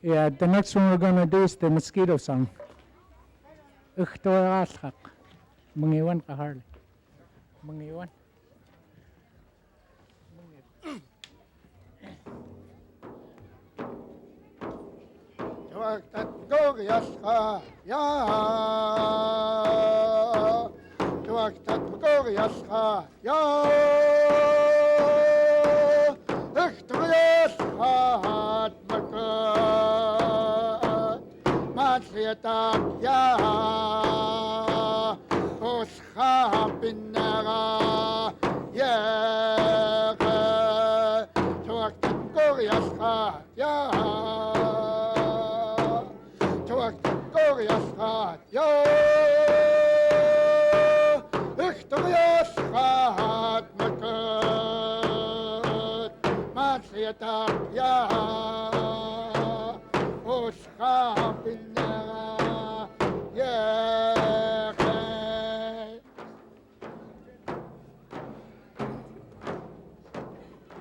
Yeah, the next one we're gonna do is the mosquito song. Ukhtoaslak. Mangiwan ka Harley. Mangiwan. Gloriascha, ja. Du hast gloriascha, ja. Gloriascha hat makat, matsietak, ja. Oscha binara, ja. Du hast gloriascha, ja. Gloriascha, ja. Gloriascha hat makat, matsietak, ja. Oscha binara, ja.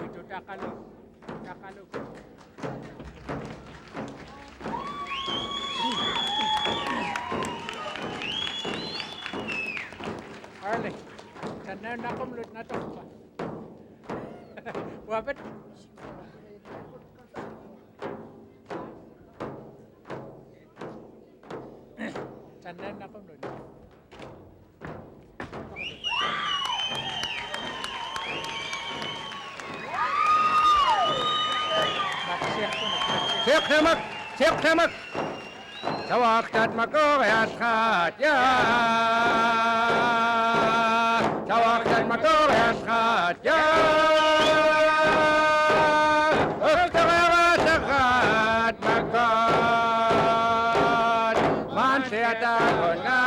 Ito Tagalog. Tagalog. Harley, sana nakumlot na to pa. Wapit. Sana nakumlot. Sik Hemek. Tawaktat Gloriascha, ja. Tawaktat Gloriascha, ja. Gloriascha hat makat, matsietak, ja.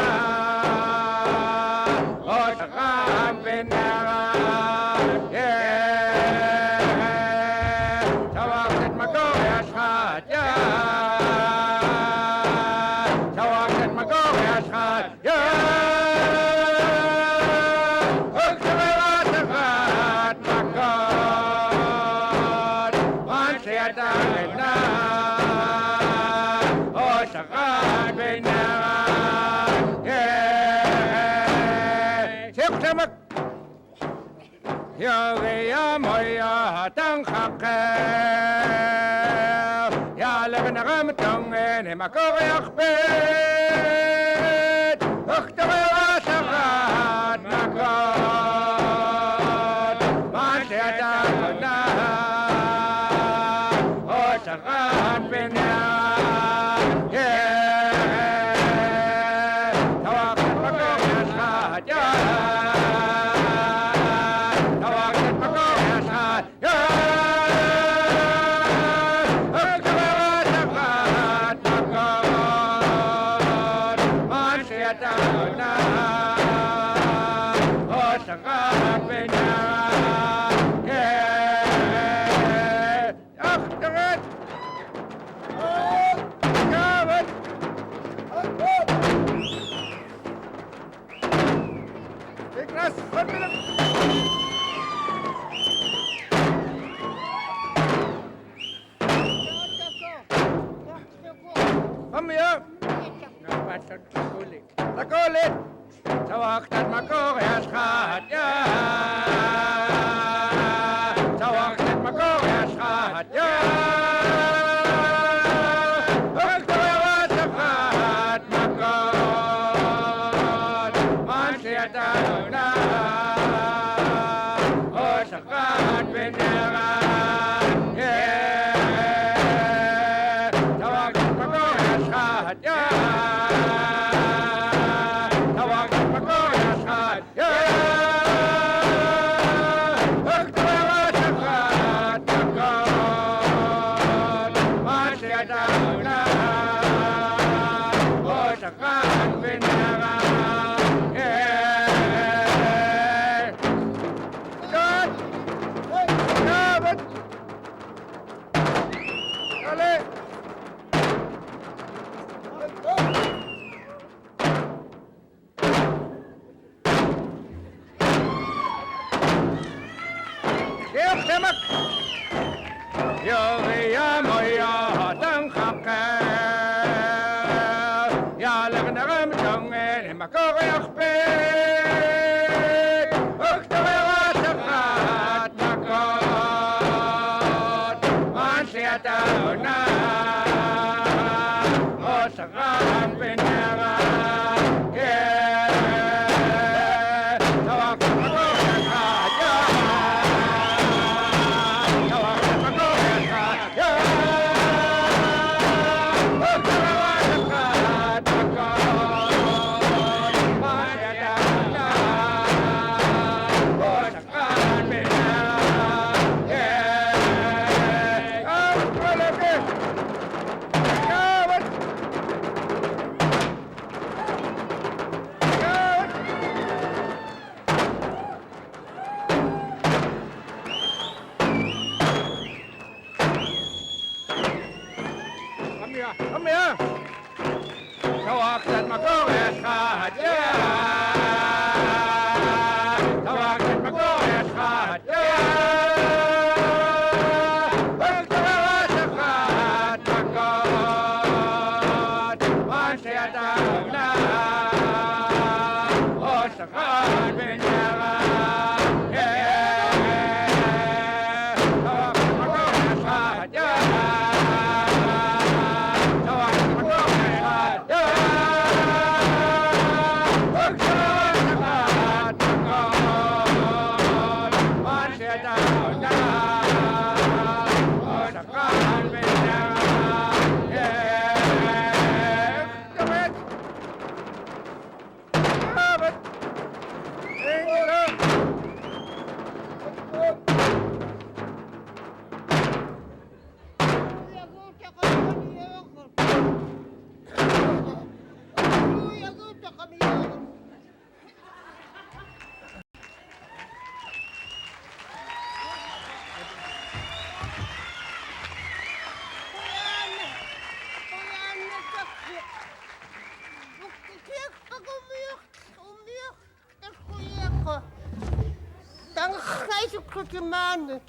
Oscha binara, ja. Tawaktat Gloriascha, ja. يا مويا تنخقل يا لبن غمتون ما كوغ يخبت اختغي واسغات مكات ما تدعونا وسغات بنا توقف مكوغ يسغات Takulit, tawaktat Gloriascha, ja. Tawaktat Gloriascha, ja. Gloriascha hat makat, matsietak, ja. Oscha binara, ja. Tawaktat Gloriascha, ja. Hemek. Ja, moja, dan ga ik na Osakan Pinyagan Yeah Tawagan Pagkayan Tawagan Pagkayan Come here. Tawag at mag-uwes kahadya. Tawag at mag-uwes kahadya. Pagtawa sa kahat magkot. Mansiyatang na. O sa kahat binyagan. Yeah. Tawag at mag-uwes kahadya. Man,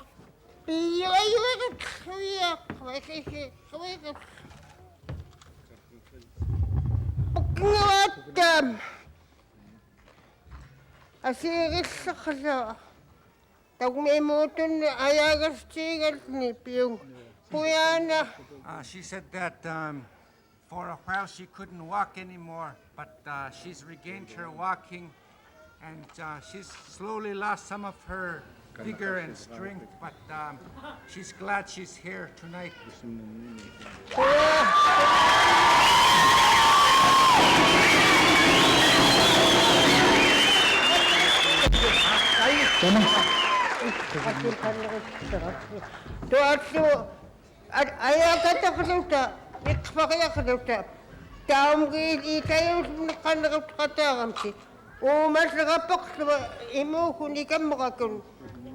she said that for a while she couldn't walk anymore, but she's regained her walking, and she's slowly lost some of her vigor and strength, but she's glad she's here tonight.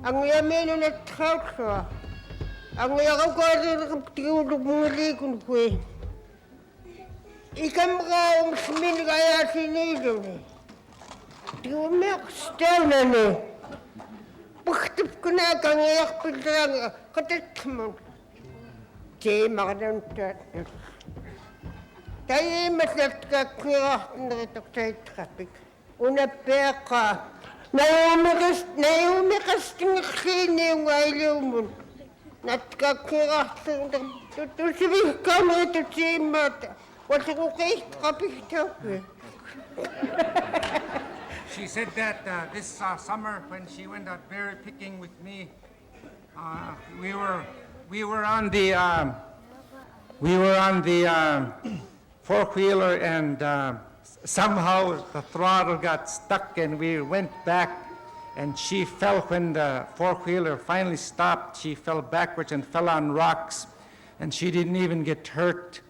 Ang yamin na tawsa. Ang yakang ko ng tiulog mo likon ko. Ikam ka ang simin kaya sinilo ni. Tiumek stana ni. Pagtip ko na kang iyak pintarang katat mo. Jay makadantat. Tayo masat ka kira na taktay traffic. Una peka. Naomi kasting kini yung ayaw mo. Natkakirasang tutusibig ka mo ito si mata. Wala ko kayo kapitaw eh. She said that this summer when she went out berry picking with me, we were on the four-wheeler and somehow the throttle got stuck and we went back and she fell when the four-wheeler finally stopped. She fell backwards and fell on rocks and she didn't even get hurt.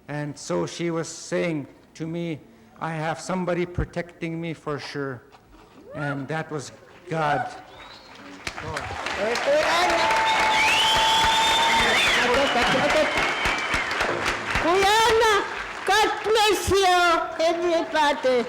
And so she was saying to me, I have somebody protecting me for sure. And that was God. Kuyana, God bless you, everybody.